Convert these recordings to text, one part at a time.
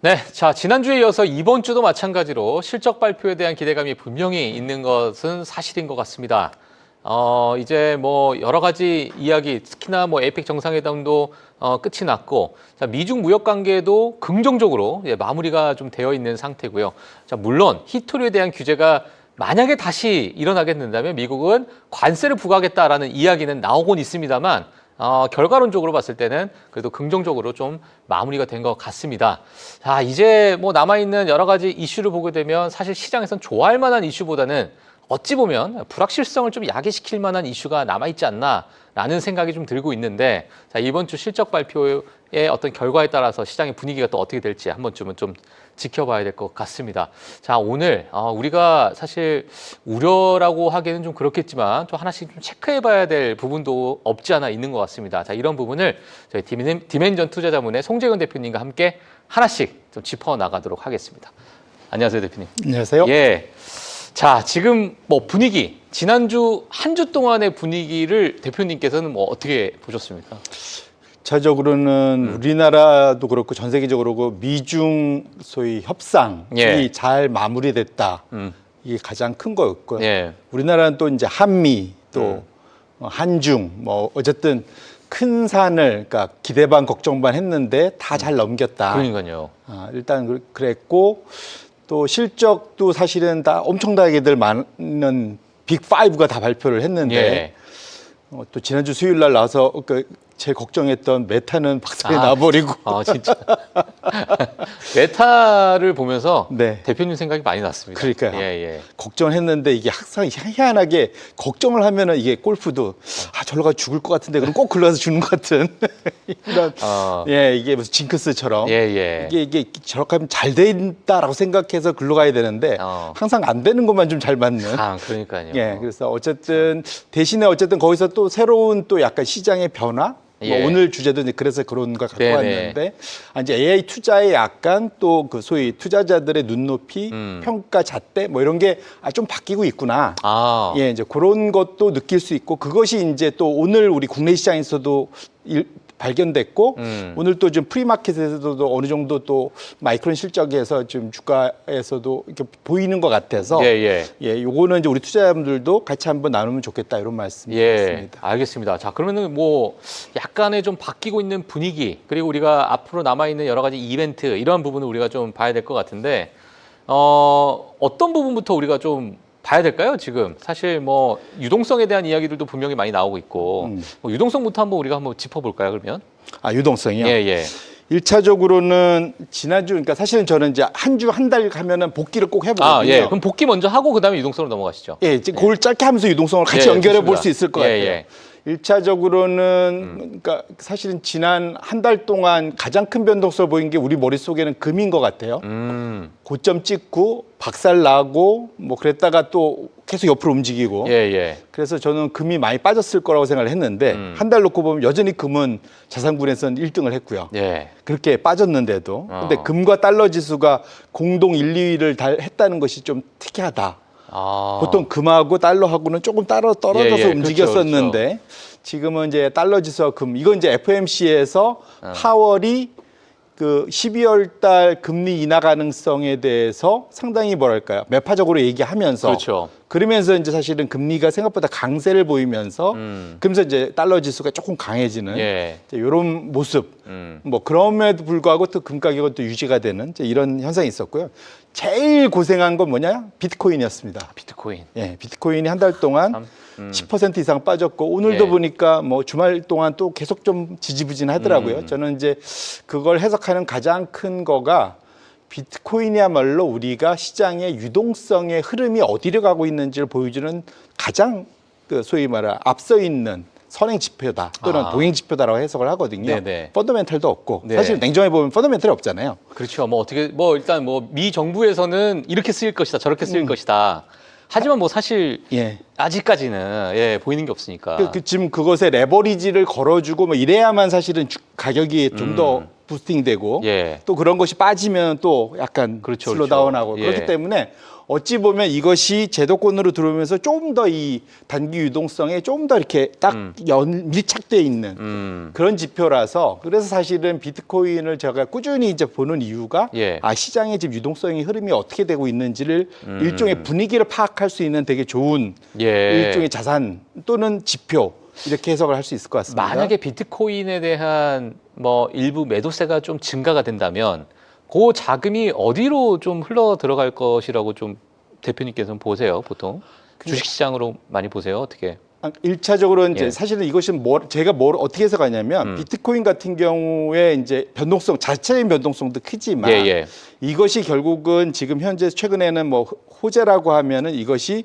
네, 자, 지난주에 이어서 이번 주도 마찬가지로 실적 발표에 대한 기대감이 분명히 있는 것은 사실인 것 같습니다. 이제 뭐 여러 가지 이야기, 특히나 뭐 에이펙 정상회담도 끝이 났고, 자, 미중 무역 관계도 긍정적으로 마무리가 좀 되어 있는 상태고요. 자, 물론 히토류에 대한 규제가 만약에 다시 일어나게 된다면 미국은 관세를 부과하겠다라는 이야기는 나오곤 있습니다만, 결과론적으로 봤을 때는 그래도 긍정적으로 좀 마무리가 된 것 같습니다. 자, 이제 뭐 남아있는 여러 가지 이슈를 보게 되면 사실 시장에선 좋아할 만한 이슈보다는 어찌 보면 불확실성을 좀 야기시킬 만한 이슈가 남아있지 않나라는 생각이 좀 들고 있는데, 자, 이번 주 실적 발표의 어떤 결과에 따라서 시장의 분위기가 또 어떻게 될지 한 번쯤은 좀 지켜봐야 될 것 같습니다. 자, 오늘 우리가 사실 우려라고 하기에는 좀 그렇겠지만 또 하나씩 좀 체크해봐야 될 부분도 없지 않아 있는 것 같습니다. 자, 이런 부분을 저희 디멘전 투자자문의 송재근 대표님과 함께 하나씩 좀 짚어나가도록 하겠습니다. 안녕하세요, 대표님. 안녕하세요. 예. 자, 지금 뭐 분위기, 지난주 한 주 동안의 분위기를 대표님께서는 뭐 어떻게 보셨습니까? 전체적으로는 우리나라도 그렇고 전 세계적으로 그렇고 미중 소위 협상이 잘 마무리됐다. 이게 가장 큰 거였고요. 우리나라는 또 이제 한미 또 한중 뭐 어쨌든 큰 산을 그러니까 기대 반 걱정 반 했는데 다 잘 넘겼다. 그러니까요. 일단 그랬고 또 실적도 사실은 다 엄청나게들 많은 빅5가 다 발표를 했는데 또 지난주 수요일 날 나와서 제일 걱정했던 메타는 박살이 나버리고. 진짜. 메타를 보면서 네. 대표님 생각이 많이 났습니다. 그러니까요. 걱정을 했는데 이게 항상 희한하게 걱정을 하면은 이게 골프도 저러 가 죽을 것 같은데 그럼 꼭 글로 가서 죽는 것 같은 이런 이게 무슨 징크스처럼 이게 저렇게 하면 잘 된다라고 생각해서 글로 가야 되는데 항상 안 되는 것만 좀 잘 맞는. 그러니까요. 그래서 어쨌든 대신에 어쨌든 거기서 또 새로운 또 약간 시장의 변화. 뭐 오늘 주제도 이제 그래서 그런 걸 갖고 왔는데 이제 AI 투자에 약간 또 그 소위 투자자들의 눈높이, 평가 잣대 뭐 이런 게 좀 바뀌고 있구나. 이제 그런 것도 느낄 수 있고 그것이 이제 또 오늘 우리 국내 시장에서도 발견됐고 오늘 또 좀 프리마켓에서도 어느 정도 또 마이크론 실적에서 좀 주가에서도 이렇게 보이는 것 같아서 요거는 이제 우리 투자자분들도 같이 한번 나누면 좋겠다 이런 말씀드렸습니다. 알겠습니다. 자, 그러면은 뭐 약간의 좀 바뀌고 있는 분위기 그리고 우리가 앞으로 남아 있는 여러 가지 이벤트 이런 부분을 우리가 좀 봐야 될 것 같은데 어떤 부분부터 우리가 좀 봐야 될까요? 지금 사실 뭐 유동성에 대한 이야기들도 분명히 많이 나오고 있고 뭐 유동성부터 우리가 한번 짚어볼까요? 그러면 유동성이요. 1차적으로는 지난주 그러니까 사실은 저는 이제 한 주 한 달 가면은 복귀를 꼭 해보거든요. 그럼 복귀 먼저 하고 그다음에 유동성으로 넘어가시죠. 이제 그걸 짧게 하면서 유동성을 같이 연결해 볼 수 있을 것 같아요. 1차적으로는 그러니까 사실은 지난 한 달 동안 가장 큰 변동성을 보인 게 우리 머릿속에는 금인 것 같아요. 고점 찍고 박살 나고 뭐 그랬다가 또 계속 옆으로 움직이고 그래서 저는 금이 많이 빠졌을 거라고 생각을 했는데 한 달 놓고 보면 여전히 금은 자산군에서는 1등을 했고요. 그렇게 빠졌는데도 근데 금과 달러 지수가 공동 1, 2위를 했다는 것이 좀 특이하다. 보통 금하고 달러하고는 조금 따로 떨어져서 움직였었는데 그렇죠. 지금은 이제 달러 지수와 금 이건 이제 FOMC에서 파월이 그 12월 달 금리 인하 가능성에 대해서 상당히 뭐랄까요 매파적으로 얘기하면서 그러면서 이제 사실은 금리가 생각보다 강세를 보이면서 그러면서 이제 달러 지수가 조금 강해지는 이런 모습 뭐 그럼에도 불구하고 또 금 가격은 또 유지가 되는 이런 현상이 있었고요. 제일 고생한 건 뭐냐? 비트코인이었습니다. 비트코인이 한 달 동안 10% 이상 빠졌고 오늘도 보니까 뭐 주말 동안 또 계속 좀 지지부진하더라고요. 저는 이제 그걸 해석하는 가장 큰 거가 비트코인이야말로 우리가 시장의 유동성의 흐름이 어디로 가고 있는지를 보여주는 가장 그 소위 말해 앞서 있는 선행 지표다 또는 동행 지표다라고 해석을 하거든요. 펀더멘탈도 없고 사실 냉정해 보면 펀더멘탈이 없잖아요. 그렇죠. 뭐 어떻게 뭐 일단 뭐 미 정부에서는 이렇게 쓰일 것이다, 저렇게 쓰일 것이다. 하지만 뭐 사실 아직까지는 보이는 게 없으니까. 지금 그것에 레버리지를 걸어주고 뭐 이래야만 사실은 가격이 좀 더 부스팅되고 예. 또 그런 것이 빠지면 또 약간 그렇죠, 슬로다운하고 그렇죠. 예. 그렇기 때문에 어찌 보면 이것이 제도권으로 들어오면서 좀 더 이 단기 유동성에 좀 더 이렇게 딱 밀착돼 있는 그런 지표라서 그래서 사실은 비트코인을 제가 꾸준히 이제 보는 이유가 예. 시장의 지금 유동성의 흐름이 어떻게 되고 있는지를 일종의 분위기를 파악할 수 있는 되게 좋은 예. 일종의 자산 또는 지표 이렇게 해석을 할 수 있을 것 같습니다. 만약에 비트코인에 대한 뭐 일부 매도세가 좀 증가가 된다면 그 자금이 어디로 좀 흘러 들어갈 것이라고 좀 대표님께서는 보세요, 보통? 주식시장으로 많이 보세요, 어떻게? 일차적으로 이제 예. 사실은 이것은 제가 어떻게 해석하냐면 비트코인 같은 경우에 이제 변동성 자체의 변동성도 크지만 예, 예. 이것이 결국은 지금 현재 최근에는 뭐 호재라고 하면은 이것이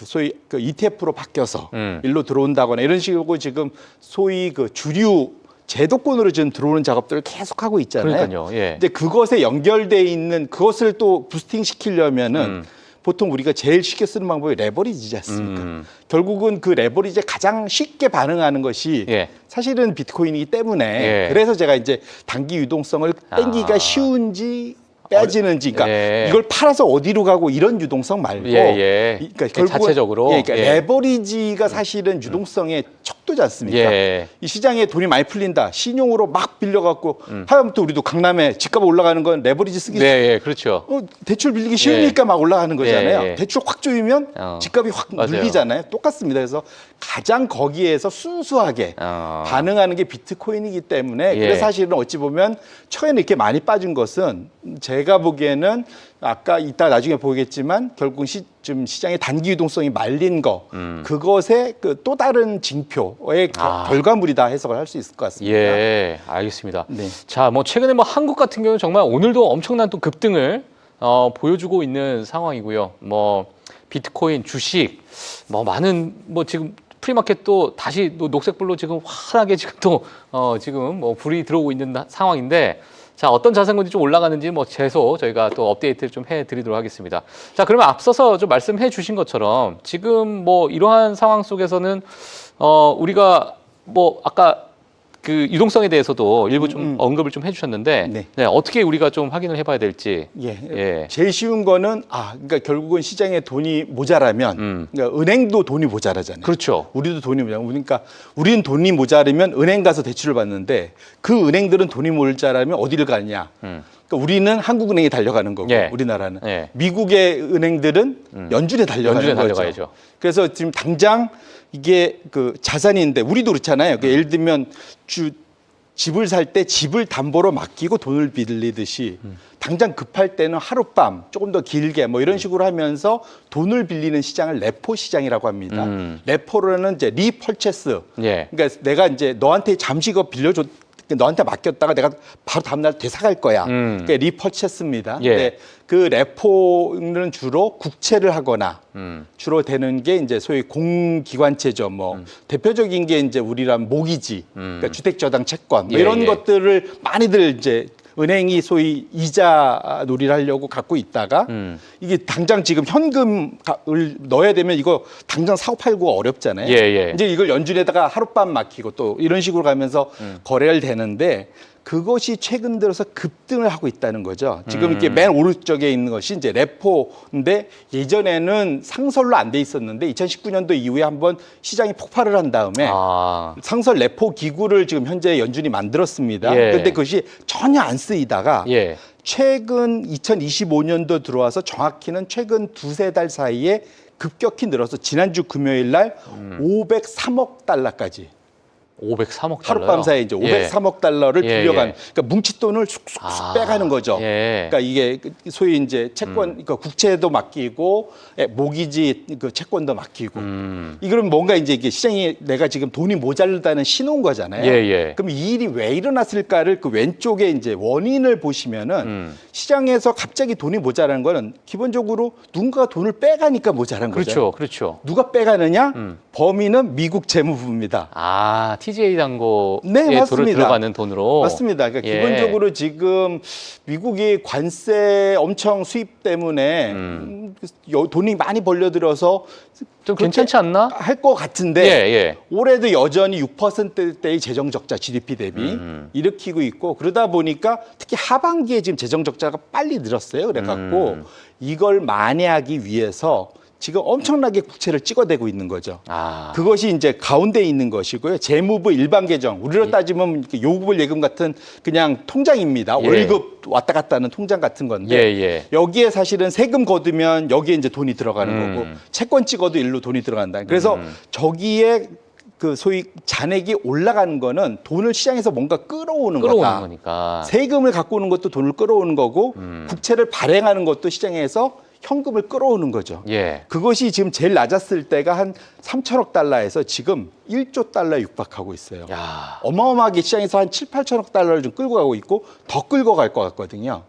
소위 그 ETF로 바뀌어서 일로 들어온다거나 이런 식으로 지금 소위 그 주류 제도권으로 지금 들어오는 작업들을 계속하고 있잖아요. 그러니까요. 예. 근데 그것에 연결돼 있는 그것을 또 부스팅 시키려면은 보통 우리가 제일 쉽게 쓰는 방법이 레버리지지 않습니까? 결국은 그 레버리지에 가장 쉽게 반응하는 것이 예. 사실은 비트코인이기 때문에 예. 그래서 제가 이제 단기 유동성을 땡기기가 쉬운지 빼지는지, 그러니까 예. 이걸 팔아서 어디로 가고 이런 유동성 말고, 예. 그러니까 결국은 자체적으로 그러니까 예. 레버리지가 사실은 유동성의 척도지 않습니까? 예. 이 시장에 돈이 많이 풀린다, 신용으로 막 빌려갖고 하다못해 우리도 강남에 집값 올라가는 건 레버리지 쓰기 네, 예, 그렇죠. 대출 빌리기 쉬우니까 막 올라가는 거잖아요. 예, 예. 대출 확 조이면 집값이 확 맞아요. 눌리잖아요. 똑같습니다. 그래서 가장 거기에서 순수하게 반응하는 게 비트코인이기 때문에 예. 그래서 사실은 어찌 보면 최근에 이렇게 많이 빠진 것은 제가 보기에는 아까 이따 나중에 보겠지만 결국 좀 시장의 단기 유동성이 말린 거 그것의 그 또 다른 징표의 결과물이다 해석을 할 수 있을 것 같습니다. 예, 알겠습니다. 네. 자, 뭐 최근에 뭐 한국 같은 경우는 정말 오늘도 엄청난 또 급등을 보여주고 있는 상황이고요. 뭐 비트코인, 주식, 뭐 많은 뭐 지금 프리마켓도 다시 또 녹색불로 지금 환하게 지금 또 지금 뭐 불이 들어오고 있는 상황인데. 자, 어떤 자산군이 좀 올라가는지 뭐 최소 저희가 또 업데이트를 좀 해드리도록 하겠습니다. 자, 그러면 앞서서 좀 말씀해 주신 것처럼 지금 뭐 이러한 상황 속에서는 우리가 뭐 아까 그 유동성에 대해서도 일부 좀 언급을 좀 해주셨는데 네. 네, 어떻게 우리가 좀 확인을 해봐야 될지. 예. 예. 제일 쉬운 거는 그러니까 결국은 시장에 돈이 모자라면 그러니까 은행도 돈이 모자라잖아요. 그렇죠. 우리도 돈이 모자라면 그러니까 우리는 돈이 모자르면 은행 가서 대출을 받는데 그 은행들은 돈이 모자라면 어디를 가느냐? 그러니까 우리는 한국은행에 달려가는 거고 예. 우리나라는 예. 미국의 은행들은 연준에 달려가는 거죠. 달려가야죠. 그래서 지금 당장 이게 그 자산인데 우리도 그렇잖아요. 그러니까 예를 들면 집을 살 때 집을 담보로 맡기고 돈을 빌리듯이 당장 급할 때는 하룻밤 조금 더 길게 뭐 이런 식으로 하면서 돈을 빌리는 시장을 레포 시장이라고 합니다. 레포로는 이제 리펄체스. 예. 그러니까 내가 이제 너한테 잠시 그거 빌려줘. 너한테 맡겼다가 내가 바로 다음날 되사갈 거야. 그게 리퍼체스입니다. 예. 근데 그 레포는 주로 국채를 하거나 주로 되는 게 이제 소위 공기관채죠. 뭐 대표적인 게 이제 우리란 모기지, 그러니까 주택저당 채권 뭐 예, 이런 예. 것들을 많이들 이제 은행이 소위 이자 놀이를 하려고 갖고 있다가 이게 당장 지금 현금을 넣어야 되면 이거 당장 사고 팔고 어렵잖아요. 예, 예. 이제 이걸 연준에다가 하룻밤 맡기고 또 이런 식으로 가면서 거래를 되는데 그것이 최근 들어서 급등을 하고 있다는 거죠. 지금 이렇게 맨 오른쪽에 있는 것이 이제 레포인데 예전에는 상설로 안 돼 있었는데 2019년도 이후에 한번 시장이 폭발을 한 다음에 상설 레포 기구를 지금 현재 연준이 만들었습니다. 예. 그런데 그것이 전혀 안 쓰이다가 예. 최근 2025년도 들어와서 정확히는 최근 두세 달 사이에 급격히 늘어서 지난주 금요일 날 503억 달러까지 503억 달러. 하룻밤 사이에 이제 503억 달러를 예, 빌려간 예. 그러니까 뭉칫돈을 쑥쑥 빼가는 거죠. 예. 그러니까 이게 소위 이제 채권, 그러니까 국채도 맡기고 모기지 그 채권도 맡기고 이거는 뭔가 이제 이게 시장이 내가 지금 돈이 모자르다는 신호인 거잖아요. 예, 예. 그럼 이 일이 왜 일어났을까를 그 왼쪽에 이제 원인을 보시면은 시장에서 갑자기 돈이 모자라는 거는 기본적으로 누군가가 돈을 빼가니까 모자란 거죠. 그렇죠, 그렇죠. 누가 빼가느냐? 범인은 미국 재무부입니다. TJ 잔고에 네, 맞습니다. 들어가는 돈으로. 맞습니다. 그러니까 예. 기본적으로 지금 미국이 관세 엄청 수입 때문에 돈이 많이 벌려들어서 좀 괜찮지 않나? 할 것 같은데 예, 예. 올해도 여전히 6%대의 재정 적자 GDP 대비 일으키고 있고 그러다 보니까 특히 하반기에 지금 재정 적자가 빨리 늘었어요. 그래갖고 이걸 만회하기 위해서 지금 엄청나게 국채를 찍어대고 있는 거죠. 아. 그것이 이제 가운데 있는 것이고요. 재무부 일반 계정, 우리로 따지면 요구불 예금 같은 그냥 통장입니다. 예. 월급 왔다 갔다 하는 통장 같은 건데 예, 예. 여기에 사실은 세금 거두면 여기에 이제 돈이 들어가는 거고 채권 찍어도 일로 돈이 들어간다. 그래서 저기에 그 소위 잔액이 올라가는 거는 돈을 시장에서 뭔가 끌어오는 거다. 거니까. 세금을 갖고 오는 것도 돈을 끌어오는 거고 국채를 발행하는 것도 시장에서 현금을 끌어오는 거죠. 예. 그것이 지금 제일 낮았을 때가 한 3천억 달러에서 지금 1조 달러에 육박하고 있어요. 야. 어마어마하게 시장에서 한 7, 8천억 달러를 좀 끌고 가고 있고 더 끌고 갈 것 같거든요.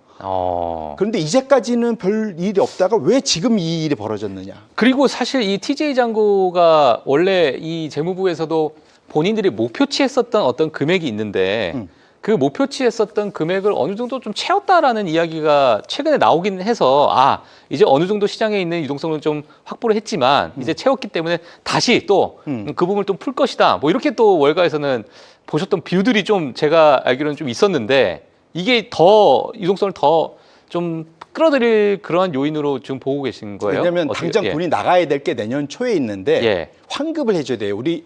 그런데 이제까지는 별 일이 없다가 왜 지금 이 일이 벌어졌느냐. 그리고 사실 이 TJ 잔고가 원래 이 재무부에서도 본인들이 목표치했었던 어떤 금액이 있는데 그 목표치했었던 금액을 어느 정도 좀 채웠다라는 이야기가 최근에 나오긴 해서 이제 어느 정도 시장에 있는 유동성을 좀 확보를 했지만 이제 채웠기 때문에 다시 또 그 부분을 좀 풀 것이다. 뭐 이렇게 또 월가에서는 보셨던 뷰들이 좀 제가 알기로는 좀 있었는데 이게 더 유동성을 더 좀 끌어들일 그러한 요인으로 지금 보고 계신 거예요? 왜냐하면 어떻게, 당장 돈이 나가야 될 게 내년 초에 있는데 예. 환급을 해줘야 돼요. 우리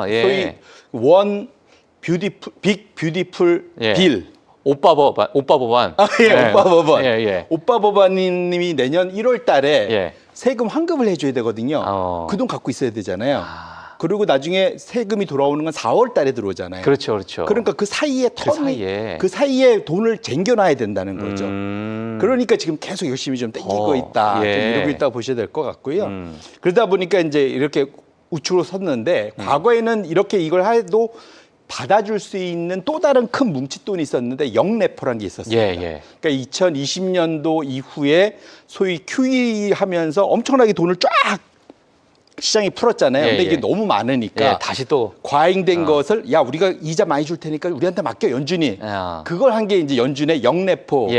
예. 소위 원 뷰티풀 빅 뷰티풀 예. 빌. 오빠 법안. 예, 오빠 법안. 예, 예. 오빠 법안님이 내년 1월 달에 예. 세금 환급을 해줘야 되거든요. 그 돈 갖고 있어야 되잖아요. 그리고 나중에 세금이 돌아오는 건 4월 달에 들어오잖아요. 그렇죠, 그렇죠. 그러니까 그 사이에 그 사이에 돈을 쟁겨놔야 된다는 거죠. 그러니까 지금 계속 열심히 좀 땡기고 있다, 좀 이러고 있다 보셔야 될 것 같고요. 그러다 보니까 이제 이렇게 우측으로 섰는데 과거에는 이렇게 이걸 해도 받아줄 수 있는 또 다른 큰 뭉칫돈이 있었는데 영래포란 게 있었어요. 예. 그러니까 2020년도 이후에 소위 QE 하면서 엄청나게 돈을 쫙 시장이 풀었잖아요. 근데 이게 너무 많으니까 다시 또 과잉된 것을 우리가 이자 많이 줄 테니까 우리한테 맡겨 연준이. 그걸 한 게 이제 연준의 영래포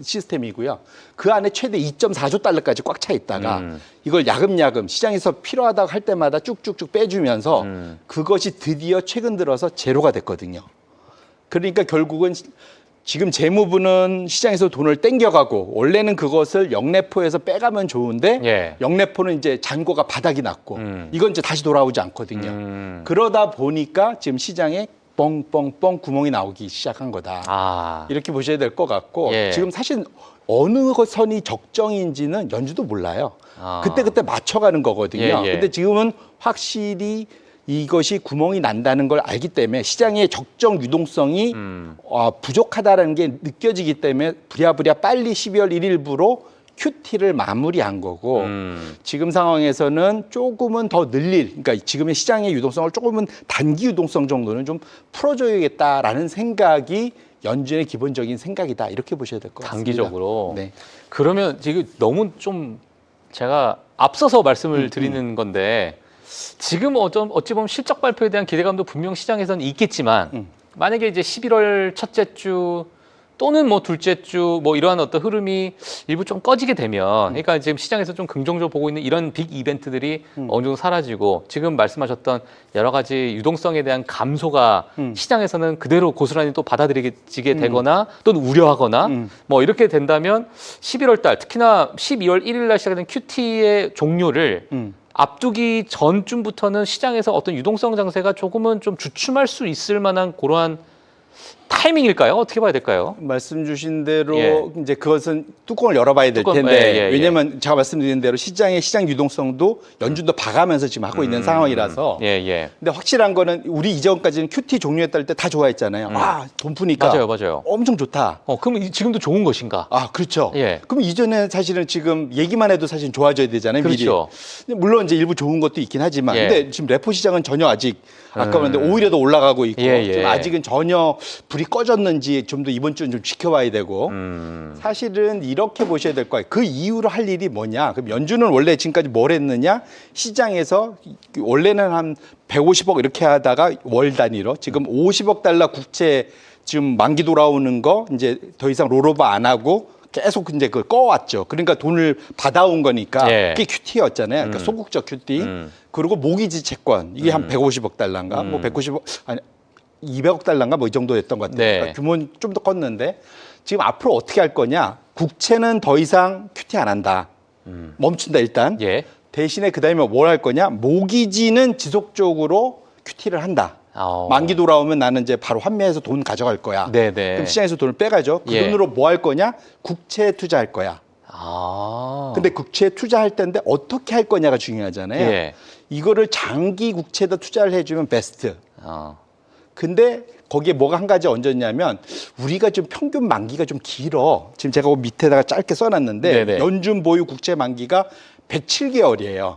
시스템이고요. 그 안에 최대 2.4조 달러까지 꽉 차 있다가 이걸 야금야금 시장에서 필요하다고 할 때마다 쭉쭉쭉 빼주면서 그것이 드디어 최근 들어서 제로가 됐거든요. 그러니까 결국은 지금 재무부는 시장에서 돈을 땡겨가고 원래는 그것을 영래포에서 빼가면 좋은데 영래포는 이제 잔고가 바닥이 났고 이건 이제 다시 돌아오지 않거든요. 그러다 보니까 지금 시장에 뻥뻥뻥 구멍이 나오기 시작한 거다. 이렇게 보셔야 될 것 같고 지금 사실 어느 선이 적정인지는 연준도 몰라요. 그때 맞춰가는 거거든요. 근데 지금은 확실히 이것이 구멍이 난다는 걸 알기 때문에 시장의 적정 유동성이 부족하다는 게 느껴지기 때문에 부랴부랴 빨리 12월 1일부로 QT를 마무리한 거고 지금 상황에서는 조금은 더 그러니까 지금의 시장의 유동성을 조금은 단기 유동성 정도는 좀 풀어줘야겠다라는 생각이 연준의 기본적인 생각이다. 이렇게 보셔야 될 것 같습니다. 단기적으로. 네. 그러면 지금 너무 좀 제가 앞서서 말씀을 드리는 건데 지금 어찌 보면 실적 발표에 대한 기대감도 분명 시장에서는 있겠지만 만약에 이제 11월 첫째 주 또는 뭐 둘째 주 뭐 이러한 어떤 흐름이 일부 좀 꺼지게 되면 그러니까 지금 시장에서 좀 긍정적으로 보고 있는 이런 빅 이벤트들이 어느 정도 사라지고 지금 말씀하셨던 여러 가지 유동성에 대한 감소가 시장에서는 그대로 고스란히 또 받아들이게 되거나 또는 우려하거나 뭐 이렇게 된다면 11월 달 특히나 12월 1일 날 시작된 QT의 종료를 앞두기 전쯤부터는 시장에서 어떤 유동성 장세가 조금은 좀 주춤할 수 있을 만한 그러한 타이밍일까요? 어떻게 봐야 될까요? 말씀 주신 대로 이제 그것은 뚜껑을 열어봐야 될 텐데 왜냐하면 제가 말씀드린 대로 시장 유동성도 연준도 봐가면서 지금 하고 있는 상황이라서 근데 확실한 거는 우리 이전까지는 QT 종료했다 할 때 다 좋아했잖아요. 돈 푸니까 맞아요. 엄청 좋다. 그럼 지금도 좋은 것인가? 그렇죠. 그럼 이전에 사실은 지금 얘기만 해도 사실 좋아져야 되잖아요. 그렇죠. 미리. 물론 이제 일부 좋은 것도 있긴 하지만 근데 지금 레포 시장은 전혀 아직 아까 말했는데 오히려 더 올라가고 있고 지금 아직은 전혀 불이 꺼졌는지 좀 더 이번 주는 좀 지켜봐야 되고 사실은 이렇게 보셔야 될 거예요. 그 이후로 할 일이 뭐냐? 그럼 연준은 원래 지금까지 뭘 했느냐? 시장에서 원래는 한 150억 이렇게 하다가 월 단위로 지금 50억 달러 국채 지금 만기 돌아오는 거 이제 더 이상 롤오버 안 하고 계속 이제 그걸 꺼왔죠. 그러니까 돈을 받아온 거니까 예. 그게 QT였잖아요. 그러니까 소극적 QT. 그리고 모기지 채권 이게 한 150억 달러인가? 뭐 190억 아니 200억 달러인가 뭐 이 정도 됐던 것 같아요. 네. 그러니까 규모는 좀 더 컸는데 지금 앞으로 어떻게 할 거냐? 국채는 더 이상 QT 안 한다. 멈춘다 일단. 예. 대신에 그다음에 뭘 할 거냐? 모기지는 지속적으로 QT를 한다. 어. 만기 돌아오면 나는 이제 바로 환매해서 돈 가져갈 거야. 네네. 그럼 시장에서 돈을 빼가죠. 그 예. 돈으로 뭐 할 거냐? 국채에 투자할 거야. 아. 근데 국채에 투자할 텐데 어떻게 할 거냐가 중요하잖아요. 예. 이거를 장기 국채에다 투자를 해주면 베스트. 어. 근데 거기에 뭐가 한 가지 얹었냐면 우리가 좀 평균 만기가 좀 길어. 지금 제가 그 밑에다가 짧게 써놨는데 네네. 연준 보유 국채 만기가 107개월이에요.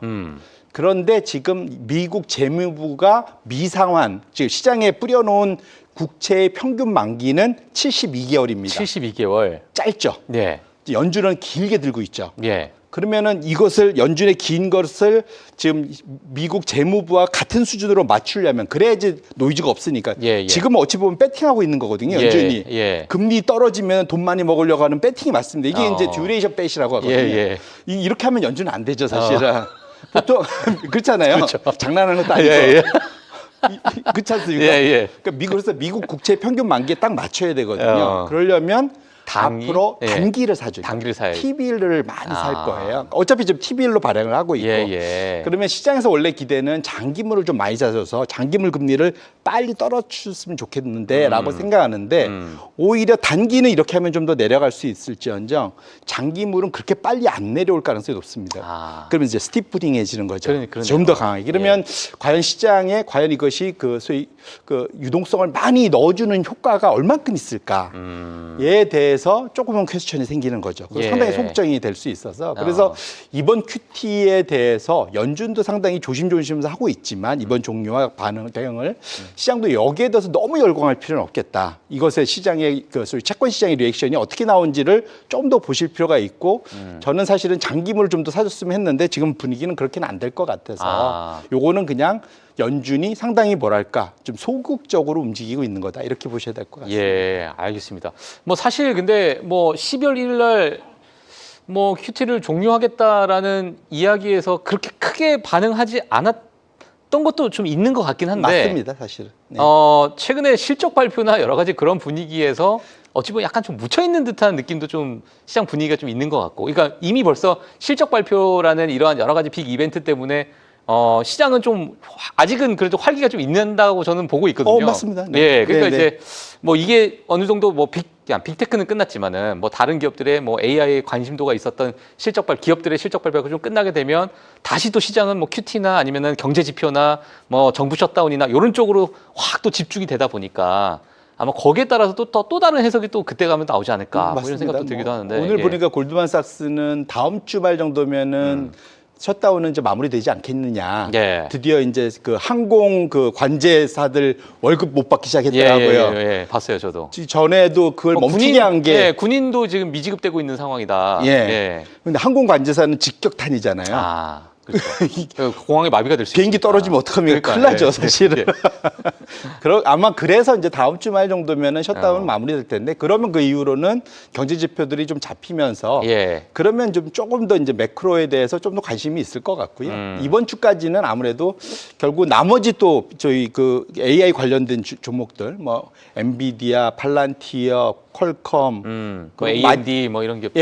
그런데 지금 미국 재무부가 미상환, 즉 시장에 뿌려놓은 국채의 평균 만기는 72개월입니다. 72개월. 짧죠. 네. 연준은 길게 들고 있죠. 예. 그러면은 이것을 연준의 긴 것을 지금 미국 재무부와 같은 수준으로 맞추려면 그래야지 노이즈가 없으니까 예, 예. 지금은 어찌 보면 배팅하고 있는 거거든요. 연준이 예, 예. 금리 떨어지면 돈 많이 먹으려고 하는 배팅이 맞습니다. 이게 어. 이제 듀레이션 뱃이라고 하거든요. 예, 예. 이렇게 하면 연준은 안 되죠, 사실은. 보통 그렇잖아요. 그렇죠. 장난하는 것도 아니고. 예, 예. 그렇지 않습니까? 예, 예. 그러니까 그래서 미국 국채 평균 만기에 딱 맞춰야 되거든요. 어. 그러려면 단기? 앞으로 예. 단기를 사죠. 단기를 사야지. T빌을 많이 살 아. 거예요. 어차피 지금 T빌로 발행을 하고 있고. 예, 예. 그러면 시장에서 원래 기대는 장기물을 좀 많이 사줘서 장기물 금리를 빨리 떨어졌으면 좋겠는데라고 생각하는데 오히려 단기는 이렇게 하면 좀 더 내려갈 수 있을지언정 장기물은 그렇게 빨리 안 내려올 가능성이 높습니다. 아. 그러면 이제 스티프링해지는 거죠. 그러네요. 좀 더 강하게. 그러면 과연 시장에 과연 이것이 그 소위 그 유동성을 많이 넣어주는 효과가 얼만큼 있을까에 대해서 조금은 퀘스천이 생기는 거죠. 그래서 예. 상당히 소극적이 될 수 있어서 그래서 이번 QT에 대해서 연준도 상당히 조심조심 하고 있지만 이번 종료와 대응을 시장도 여기에 대해서 너무 열광할 필요는 없겠다. 이것의 시장의 그 소위 채권 시장의 리액션이 어떻게 나온지를 좀 더 보실 필요가 있고 저는 사실은 장기물을 좀 더 사줬으면 했는데 지금 분위기는 그렇게는 안 될 것 같아서 아. 요거는 그냥 연준이 상당히 뭐랄까 좀 소극적으로 움직이고 있는 거다 이렇게 보셔야 될 것 같습니다. 예, 알겠습니다. 뭐 사실 근데 뭐 12월 1일 날 뭐 QT를 종료하겠다라는 이야기에서 그렇게 크게 반응하지 않았던 것도 좀 있는 것 같긴 한데. 맞습니다, 사실은. 네. 최근에 실적 발표나 여러 가지 그런 분위기에서 어찌 보면 약간 좀 묻혀 있는 듯한 느낌도 좀 시장 분위기가 좀 있는 것 같고. 그러니까 이미 벌써 실적 발표라는 이러한 여러 가지 빅 이벤트 때문에 시장은 좀 아직은 그래도 활기가 좀 있는다고 저는 보고 있거든요. 맞습니다. 네. 예, 그러니까 네, 이제 뭐 이게 어느 정도 뭐 빅테크는 끝났지만은 뭐 다른 기업들의 뭐 AI에 관심도가 있었던 기업들의 실적 발표가 좀 끝나게 되면 다시 또 시장은 뭐 QT나 아니면은 경제 지표나 뭐 정부 셧다운이나 이런 쪽으로 확 또 집중이 되다 보니까 아마 거기에 따라서 또 다른 해석이 또 그때 가면 나오지 않을까 뭐 이런 생각도 들기도 하는데 오늘 예. 보니까 골드만삭스는 다음 주 말 정도면은 셧다운은 이제 마무리되지 않겠느냐. 예. 드디어 이제 그 항공 그 관제사들 월급 못 받기 시작했더라고요. 예, 봤어요 저도. 전에도 그걸 멈추게 한 게. 예, 군인도 지금 미지급되고 있는 상황이다. 예. 근데 항공 관제사는 직격탄이잖아요. 아, 그렇죠. 공항에 마비가 될 수 비행기 있으니까. 떨어지면 어떡합니까? 그러니까, 큰일 나죠, 예, 사실은. 예. 아마 그래서 이제 다음 주 말 정도면은 셧다운 마무리될 텐데 그러면 그 이후로는 경제 지표들이 좀 잡히면서 예. 그러면 좀 조금 더 이제 매크로에 대해서 좀 더 관심이 있을 것 같고요. 이번 주까지는 아무래도 결국 나머지 또 저희 그 AI 관련된 종목들 뭐 엔비디아, 팔란티어, 퀄컴, 뭐 AMD 뭐 이런 기업들.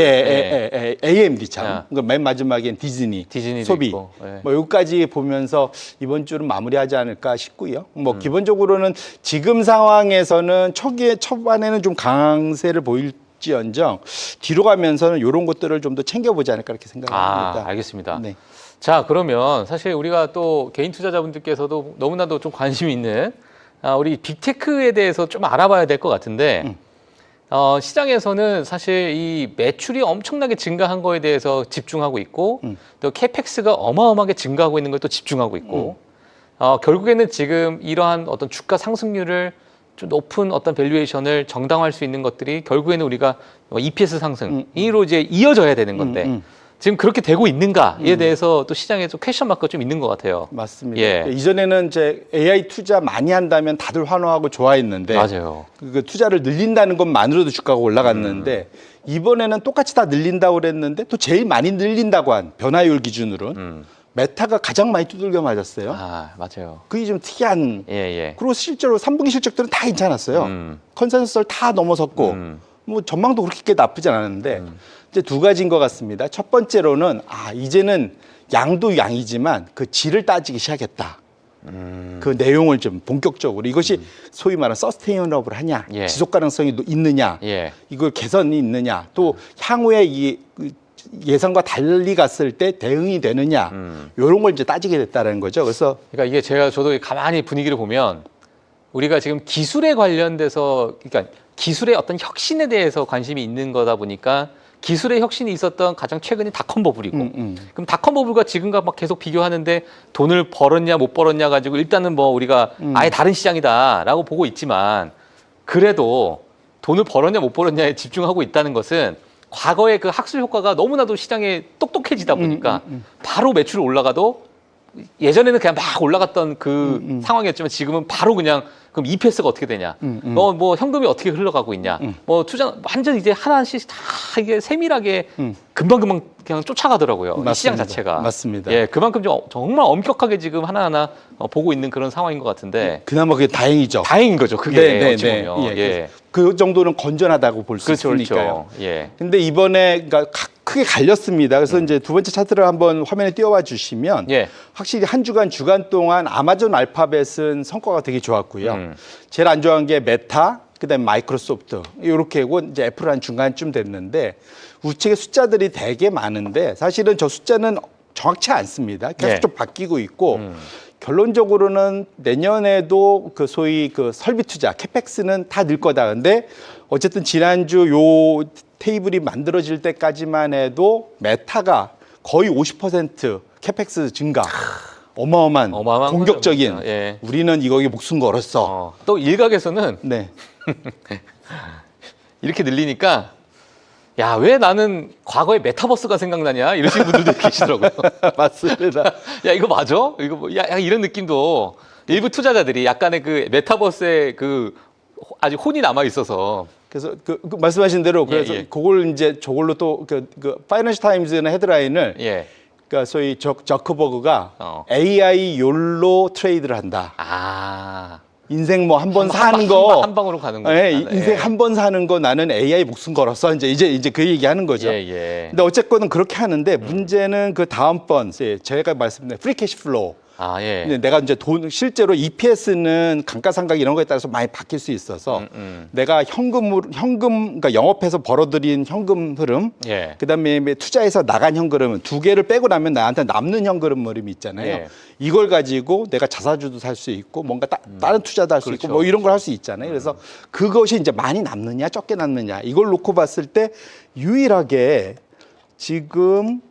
AMD 참. 야. 그러니까 맨 마지막엔 디즈니도 소비. 있고. 예. 뭐 여기까지 보면서 이번 주는 마무리하지 않을까 싶고요. 뭐 기본적으로는 지금 상황에서는 초반에는 좀 강세를 보일지언정 뒤로 가면서는 이런 것들을 좀 더 챙겨보지 않을까 이렇게 생각합니다. 알겠습니다. 네. 자, 그러면 사실 우리가 또 개인 투자자분들께서도 너무나도 좀 관심이 있는 우리 빅테크에 대해서 좀 알아봐야 될 것 같은데 시장에서는 사실 이 매출이 엄청나게 증가한 거에 대해서 집중하고 있고 또 캐펙스가 어마어마하게 증가하고 있는 것도 집중하고 있고 결국에는 지금 이러한 어떤 주가 상승률을 좀 높은 어떤 밸류에이션을 정당화할 수 있는 것들이 결국에는 우리가 EPS 상승으로 이제 이어져야 되는 건데 지금 그렇게 되고 있는가에 대해서 또 시장에 좀 퀘션 마크가 좀 있는 것 같아요. 맞습니다. 예. 이전에는 이제 AI 투자 많이 한다면 다들 환호하고 좋아했는데 맞아요. 그 투자를 늘린다는 것만으로도 주가가 올라갔는데 이번에는 똑같이 다 늘린다고 그랬는데 또 제일 많이 늘린다고 한 변화율 기준으로는 메타가 가장 많이 두들겨 맞았어요. 아, 맞아요. 그게 좀 특이한. 예, 예. 그리고 실제로 3분기 실적들은 다 괜찮았어요. 컨센서스를 다 넘어섰고 뭐 전망도 그렇게 나쁘지 않았는데 이제 두 가지인 것 같습니다. 첫 번째로는 이제는 양도 양이지만 그 질을 따지기 시작했다. 그 내용을 좀 본격적으로 이것이 소위 말하는 서스테이너블 하냐, 예. 지속 가능성이 있느냐, 예. 이걸 개선이 있느냐, 또 향후에 예상과 달리 갔을 때 대응이 되느냐, 이런 걸 이제 따지게 됐다는 거죠. 그래서 그러니까 이게 저도 가만히 분위기를 보면 우리가 지금 기술에 관련돼서 그러니까 기술의 어떤 혁신에 대해서 관심이 있는 거다 보니까 기술의 혁신이 있었던 가장 최근이 닷컴 버블이고 그럼 닷컴 버블과 지금과 막 계속 비교하는데 돈을 벌었냐 못 벌었냐 가지고 일단은 뭐 우리가 아예 다른 시장이다라고 보고 있지만 그래도 돈을 벌었냐 못 벌었냐에 집중하고 있다는 것은 과거의 그 학술 효과가 너무나도 시장에 똑똑해지다 보니까 바로 매출 올라가도 예전에는 그냥 막 올라갔던 그 상황이었지만 지금은 바로 그냥 그럼 EPS가 어떻게 되냐, 뭐 현금이 어떻게 흘러가고 있냐, 뭐 투자 완전 이제 하나씩 다 이게 세밀하게 금방금방 그냥 쫓아가더라고요. 맞습니다. 이 시장 자체가. 맞습니다. 예, 그만큼 좀 정말 엄격하게 지금 하나하나 보고 있는 그런 상황인 것 같은데. 그나마 그게 다행이죠. 다행인 거죠. 그게 어찌 보면. 예. 그 정도는 건전하다고 볼 수 그렇죠, 있으니까요. 그렇죠. 예. 근데 이번에 그러니까 크게 갈렸습니다. 그래서 이제 두 번째 차트를 한번 화면에 띄워봐 주시면 예. 확실히 한 주간 동안 아마존 알파벳은 성과가 되게 좋았고요. 제일 안 좋아한 게 메타, 그다음에 마이크로소프트 이렇게고 이제 애플은 한 중간쯤 됐는데 우측에 숫자들이 되게 많은데 사실은 저 숫자는 정확치 않습니다. 계속 네. 좀 바뀌고 있고 결론적으로는 내년에도 그 소위 그 설비 투자 캐펙스는 다 늘 거다. 근데 어쨌든 지난주 요 테이블이 만들어질 때까지만 해도 메타가 거의 50% 캐펙스 증가. 어마어마한 공격적인 거죠, 예. 우리는 이거에 목숨 걸었어. 또 일각에서는 네. 이렇게 늘리니까 야, 왜 나는 과거에 메타버스가 생각나냐 이러시는 분들도 계시더라고요. 맞습니다. 야, 이거 맞아? 이거 뭐, 야, 이런 느낌도 일부 투자자들이 약간의 그 메타버스의 그 아직 혼이 남아 있어서. 그래서 그 말씀하신 대로 그래서 예. 그걸 이제 저걸로 또 그 파이낸셜 타임즈는 헤드라인을 예. 그러니까 소위 저커버그가 어. AI 욜로 트레이드를 한다. 아. 인생 뭐 한 번 사는 거 한 방으로 가는 거. 예, 인생 한 번 사는 거 나는 AI 목숨 걸었어. 이제 그 얘기하는 거죠. 예. 근데 어쨌건 그렇게 하는데 문제는 그 다음번 제가 말씀드린 프리캐시 플로우. 아, 예. 근데 내가 이제 실제로 EPS는 감가상각 이런 거에 따라서 많이 바뀔 수 있어서 내가 그러니까 영업해서 벌어들인 현금 흐름, 예. 그다음에 투자해서 나간 현금은 두 개를 빼고 나면 나한테 남는 현금 흐름이 있잖아요. 예. 이걸 가지고 내가 자사주도 살 수 있고 뭔가 다른 투자도 할 수 그렇죠. 있고 뭐 이런 걸 할 수 있잖아요. 그래서 그것이 이제 많이 남느냐 적게 남느냐 이걸 놓고 봤을 때 유일하게 지금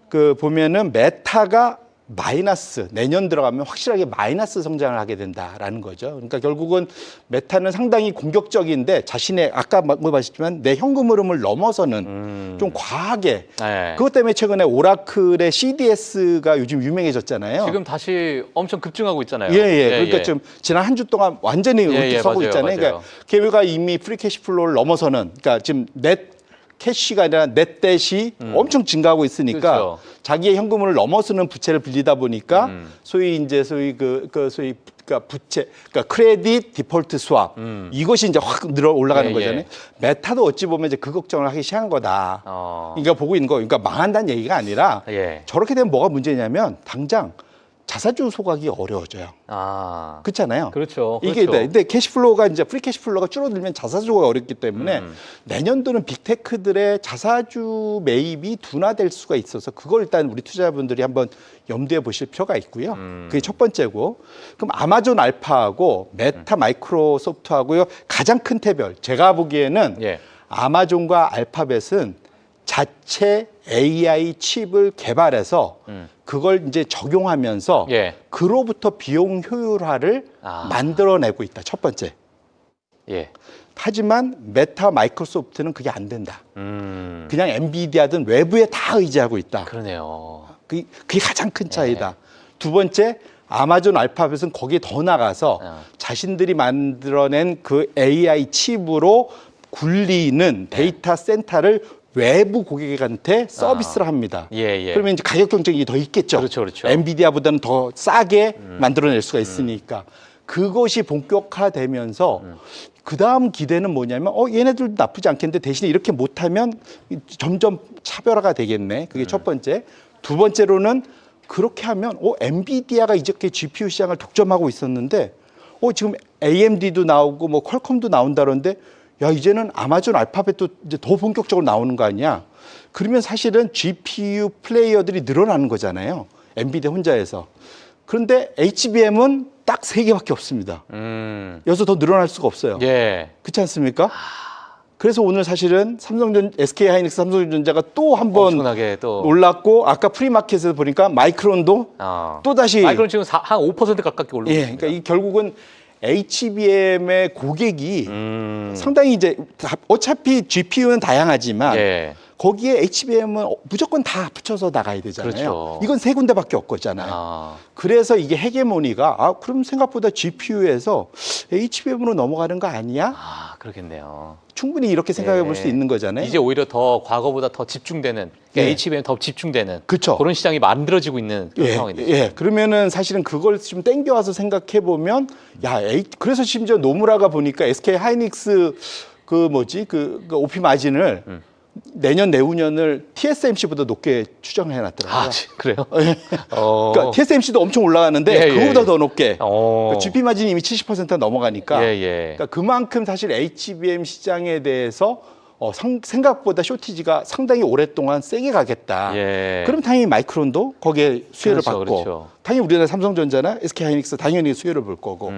그 보면은 메타가 마이너스 내년 들어가면 확실하게 마이너스 성장을 하게 된다라는 거죠. 그러니까 결국은 메타는 상당히 공격적인데 자신의 아까 뭐 봤지만 내 현금 흐름을 넘어서는 좀 과하게 네. 그것 때문에 최근에 오라클의 CDS가 요즘 유명해졌잖아요. 지금 다시 엄청 급증하고 있잖아요. 예. 그러니까 좀 지난 한 주 동안 완전히 이렇게 서고 맞아요, 있잖아요. 그러니까 걔가 이미 프리캐시 플로우를 넘어서는 그러니까 지금 넷 캐시가 아니라 넷댓이 엄청 증가하고 있으니까 그렇죠. 자기의 현금을 넘어서는 부채를 빌리다 보니까 소위 그러니까 부채, 그러니까 크레딧 디폴트 스왑 이것이 이제 확 늘어 올라가는 예. 거잖아요. 메타도 어찌 보면 이제 그 걱정을 하기 시작한 거다. 그러니까 보고 있는 거, 그러니까 망한다는 얘기가 아니라 예. 저렇게 되면 뭐가 문제냐면 당장 자사주 소각이 어려워져요. 아. 그렇잖아요. 그렇죠. 이게 그렇죠. 근데 캐시플로우가 이제 프리캐시플로우가 줄어들면 자사주가 어렵기 때문에 내년도는 빅테크들의 자사주 매입이 둔화될 수가 있어서 그걸 일단 우리 투자자분들이 한번 염두에 보실 필요가 있고요. 그게 첫 번째고. 그럼 아마존 알파하고 메타 마이크로소프트하고요. 가장 큰 태별 제가 보기에는 예. 아마존과 알파벳은 자체 AI 칩을 개발해서 그걸 이제 적용하면서 예. 그로부터 비용 효율화를 만들어내고 있다. 첫 번째. 예. 하지만 메타, 마이크로소프트는 그게 안 된다. 그냥 엔비디아든 외부에 다 의지하고 있다. 그러네요. 그게 가장 큰 차이다. 두 번째, 아마존 알파벳은 거기에 더 나가서 자신들이 만들어낸 그 AI 칩으로 굴리는 데이터 센터를 외부 고객한테 서비스를 합니다. 예. 그러면 이제 가격 경쟁이 더 있겠죠. 그렇죠. 엔비디아보다는 더 싸게 만들어낼 수가 있으니까. 그것이 본격화되면서 그 다음 기대는 뭐냐면 얘네들도 나쁘지 않겠는데 대신에 이렇게 못하면 점점 차별화가 되겠네. 그게 첫 번째. 두 번째로는 그렇게 하면 엔비디아가 이렇게 GPU 시장을 독점하고 있었는데 지금 AMD도 나오고 뭐 퀄컴도 나온다는데 야 이제는 아마존 알파벳도 이제 더 본격적으로 나오는 거 아니야? 그러면 사실은 GPU 플레이어들이 늘어나는 거잖아요. 엔비디아 혼자에서. 그런데 HBM은 딱 3개밖에 없습니다. 여기서 더 늘어날 수가 없어요. 예. 그렇지 않습니까? 그래서 오늘 사실은 SK 하이닉스 삼성전자가 또 한 번 엄청나게 또 올랐고 아까 프리마켓에서 보니까 마이크론도 또 다시 마이크론 지금 한 5% 가깝게 올랐습니다. 예, 그러니까 이 결국은 HBM의 고객이 상당히 이제 어차피 GPU는 다양하지만 예. 거기에 HBM은 무조건 다 붙여서 나가야 되잖아요. 그렇죠. 이건 3군데밖에 없잖아요. 그래서 이게 헤게모니가 그럼 생각보다 GPU에서 HBM으로 넘어가는 거 아니야? 그러겠네요. 충분히 이렇게 생각해 볼 수 있는 거잖아요. 이제 오히려 더 과거보다 더 집중되는 그러니까 예. HBM 더 집중되는 그쵸. 그런 시장이 만들어지고 있는 그런 상황이 되죠. 예. 그러면은 사실은 그걸 좀 땡겨와서 생각해 보면 그래서 심지어 노무라가 보니까 SK 하이닉스 그 OP 마진을 내년 내후년을 TSMC보다 높게 추정해 놨더라고요. 그래요? 그러니까 TSMC도 엄청 올라가는데 그거보다 더 높게. 그러니까 GP 마진이 이미 70% 넘어가니까. 그러니까 그만큼 사실 HBM 시장에 대해서 생각보다 쇼티지가 상당히 오랫동안 세게 가겠다. 그럼 당연히 마이크론도 거기에 수혜를 받고 그렇죠. 당연히 우리나라 삼성전자나 SK하이닉스 당연히 수혜를 볼 거고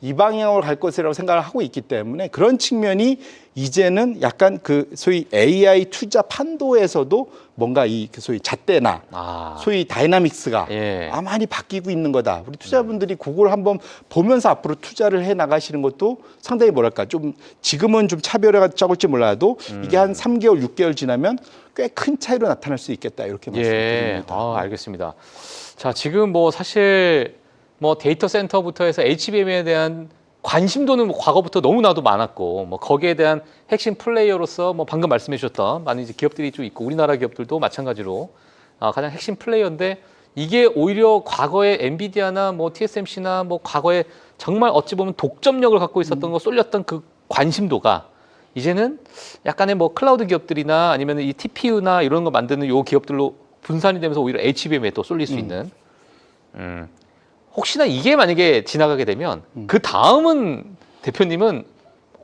이 방향으로 갈 것이라고 생각을 하고 있기 때문에 그런 측면이 이제는 약간 그 소위 AI 투자 판도에서도 뭔가 이 소위 잣대나 소위 다이나믹스가 많이 바뀌고 있는 거다. 우리 투자분들이 그걸 한번 보면서 앞으로 투자를 해 나가시는 것도 상당히 뭐랄까 좀 지금은 좀 차별화가 적을지 몰라도 이게 한 3개월, 6개월 지나면 꽤 큰 차이로 나타날 수 있겠다. 이렇게 말씀드립니다. 알겠습니다. 자, 지금 뭐 사실 뭐 데이터 센터부터 해서 HBM에 대한 관심도는 뭐 과거부터 너무나도 많았고 뭐 거기에 대한 핵심 플레이어로서 뭐 방금 말씀해 주셨던 많은 이제 기업들이 좀 있고 우리나라 기업들도 마찬가지로 가장 핵심 플레이어인데 이게 오히려 과거에 엔비디아나 뭐 TSMC나 뭐 과거에 정말 어찌 보면 독점력을 갖고 있었던 거 쏠렸던 그 관심도가 이제는 약간의 뭐 클라우드 기업들이나 아니면 이 TPU나 이런 거 만드는 요 기업들로 분산이 되면서 오히려 HBM에 또 쏠릴 수 있는 혹시나 이게 만약에 지나가게 되면 그 다음은 대표님은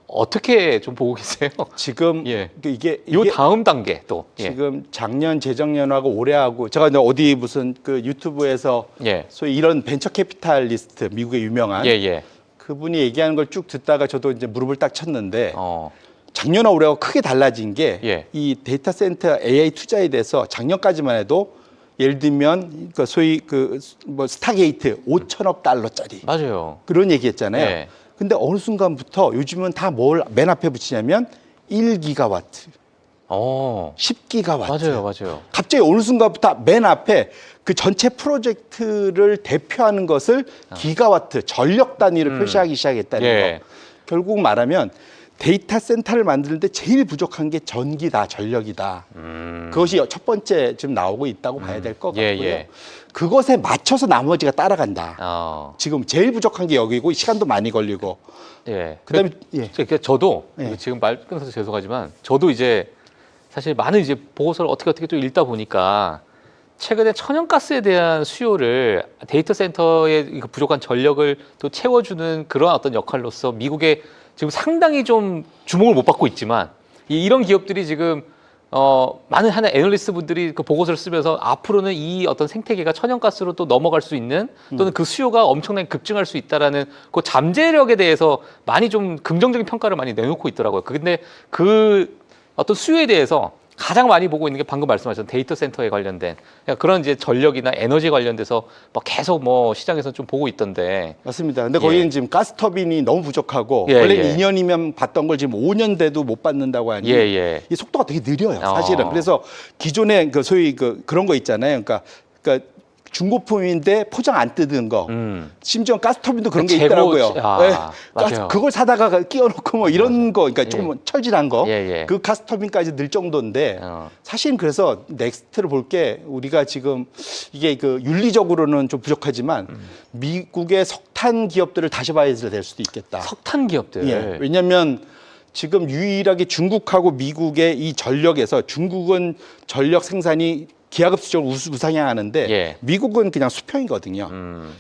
어떻게 좀 보고 계세요? 지금 이게 요 다음 단계 또 지금 작년 재정연하고 올해하고 제가 어디 무슨 그 유튜브에서 소위 이런 벤처 캐피탈리스트 미국의 유명한 그분이 얘기하는 걸 쭉 듣다가 저도 이제 무릎을 딱 쳤는데 작년과 올해하고 크게 달라진 게 이 데이터 센터 AI 투자에 대해서 작년까지만 해도 예를 들면 그 소위 그 뭐 스타게이트 5천억 달러짜리 맞아요. 그런 얘기했잖아요. 근데 어느 순간부터 요즘은 다 뭘 맨 앞에 붙이냐면 1기가와트, 10기가와트. 맞아요. 갑자기 어느 순간부터 맨 앞에 그 전체 프로젝트를 대표하는 것을 기가와트, 전력 단위로 표시하기 시작했다는 거. 결국 말하면 데이터 센터를 만드는데 제일 부족한 게 전기다, 전력이다. 그것이 첫 번째 지금 나오고 있다고 봐야 될 것 같고요. 그것에 맞춰서 나머지가 따라간다. 지금 제일 부족한 게 여기고 시간도 많이 걸리고. 그다음에 저도 지금 말 끊어서 죄송하지만 저도 이제 사실 많은 이제 보고서를 어떻게 좀 읽다 보니까 최근에 천연가스에 대한 수요를 데이터 센터의 부족한 전력을 또 채워주는 그런 어떤 역할로서 미국의 지금 상당히 좀 주목을 못 받고 있지만 이런 기업들이 지금 많은 하나 애널리스트 분들이 그 보고서를 쓰면서 앞으로는 이 어떤 생태계가 천연가스로 또 넘어갈 수 있는 또는 그 수요가 엄청나게 급증할 수 있다라는 그 잠재력에 대해서 많이 좀 긍정적인 평가를 많이 내놓고 있더라고요. 근데 그 어떤 수요에 대해서 가장 많이 보고 있는 게 방금 말씀하신 데이터 센터에 관련된 그런 이제 전력이나 에너지 관련돼서 뭐 계속 뭐 시장에서 좀 보고 있던데. 맞습니다. 근데 거기는 지금 가스터빈이 너무 부족하고 원래 2년이면 받던 걸 지금 5년 돼도 못 받는다고 하니 이 속도가 되게 느려요, 사실은. 그래서 기존에 그 소위 그런 거 있잖아요. 그러니까 중고품인데 포장 안 뜯은 거. 심지어 가스터빈도 그런 게 있더라고요. 맞아요. 그걸 사다가 끼워놓고 뭐 이런 거, 그러니까 좀 철질한 거. 그 가스터빈까지 늘 정도인데 사실은 그래서 넥스트를 볼 게 우리가 지금 이게 그 윤리적으로는 좀 부족하지만 미국의 석탄 기업들을 다시 봐야 될 수도 있겠다. 석탄 기업들. 왜냐하면 지금 유일하게 중국하고 미국의 이 전력에서 중국은 전력 생산이 기하급수적으로 우상향하는데 미국은 그냥 수평이거든요.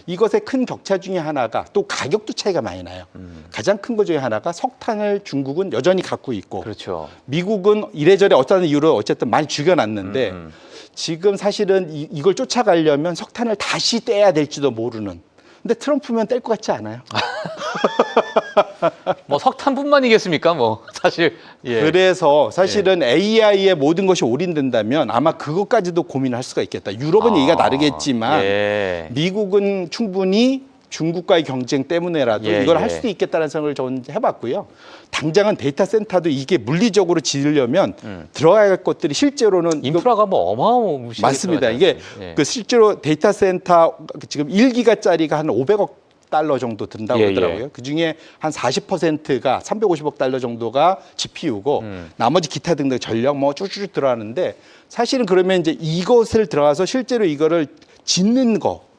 이것의 큰 격차 중에 하나가 또 가격도 차이가 많이 나요. 가장 큰 것 중에 하나가 석탄을 중국은 여전히 갖고 있고 그렇죠. 미국은 이래저래 어떤 이유로 어쨌든 많이 죽여놨는데 지금 사실은 이걸 쫓아가려면 석탄을 다시 떼야 될지도 모르는. 근데 트럼프면 뗄 것 같지 않아요? 뭐 석탄뿐만이겠습니까? 뭐 사실. 그래서 사실은 AI의 모든 것이 올인된다면 아마 그것까지도 고민할 수가 있겠다. 유럽은 얘기가 다르겠지만 미국은 충분히 중국과의 경쟁 때문에라도 이걸 할 수도 있겠다는 생각을 저는 해봤고요. 당장은 데이터 센터도 이게 물리적으로 지으려면 들어가야 할 것들이 실제로는 인프라가 뭐 어마어마무시하게 맞습니다. 이게 그 실제로 데이터 센터 지금 1기가짜리가 한 500억 달러 정도 든다고 그러더라고요. 그중에 한 40%가 350억 달러 정도가 GPU고 나머지 기타 등등 전력 뭐 쭉쭉 들어가는데 사실은 그러면 이제 이것을 들어가서 실제로 이거를 짓는 거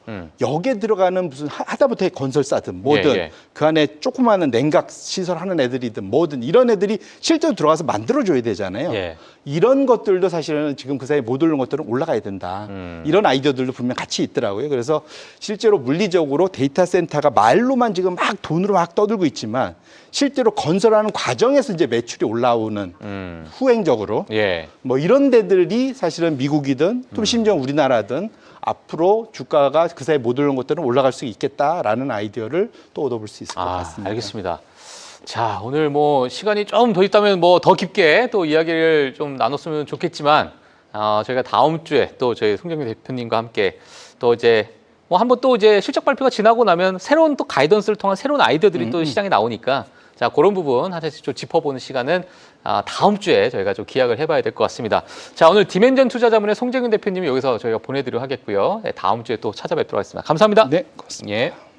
여기에 들어가는 무슨 하다못해 건설사든 뭐든 그 안에 조그마한 냉각 시설 하는 애들이든 뭐든 이런 애들이 실제로 들어가서 만들어줘야 되잖아요. 이런 것들도 사실은 지금 그 사이에 못 오른 것들은 올라가야 된다. 이런 아이디어들도 분명 같이 있더라고요. 그래서 실제로 물리적으로 데이터 센터가 말로만 지금 막 돈으로 막 떠들고 있지만 실제로 건설하는 과정에서 이제 매출이 올라오는 후행적으로 뭐 이런 데들이 사실은 미국이든 또 심지어 우리나라든 앞으로 주가가 그 사이에 못 오른 것들은 올라갈 수 있겠다라는 아이디어를 또 얻어볼 수 있을 것 같습니다. 알겠습니다. 자, 오늘 뭐 시간이 좀 더 있다면 뭐 더 깊게 또 이야기를 좀 나눴으면 좋겠지만 저희가 다음 주에 또 저희 송정규 대표님과 함께 또 이제 뭐 한번 또 이제 실적 발표가 지나고 나면 새로운 또 가이던스를 통한 새로운 아이디어들이 또 시장에 나오니까 자, 그런 부분 하나씩 좀 짚어보는 시간은 다음 주에 저희가 좀 기약을 해봐야 될 것 같습니다. 자, 오늘 디멘전 투자자문의 송정윤 대표님이 여기서 저희가 보내드리도록 하겠고요. 다음 주에 또 찾아뵙도록 하겠습니다. 감사합니다. 네, 고맙습니다.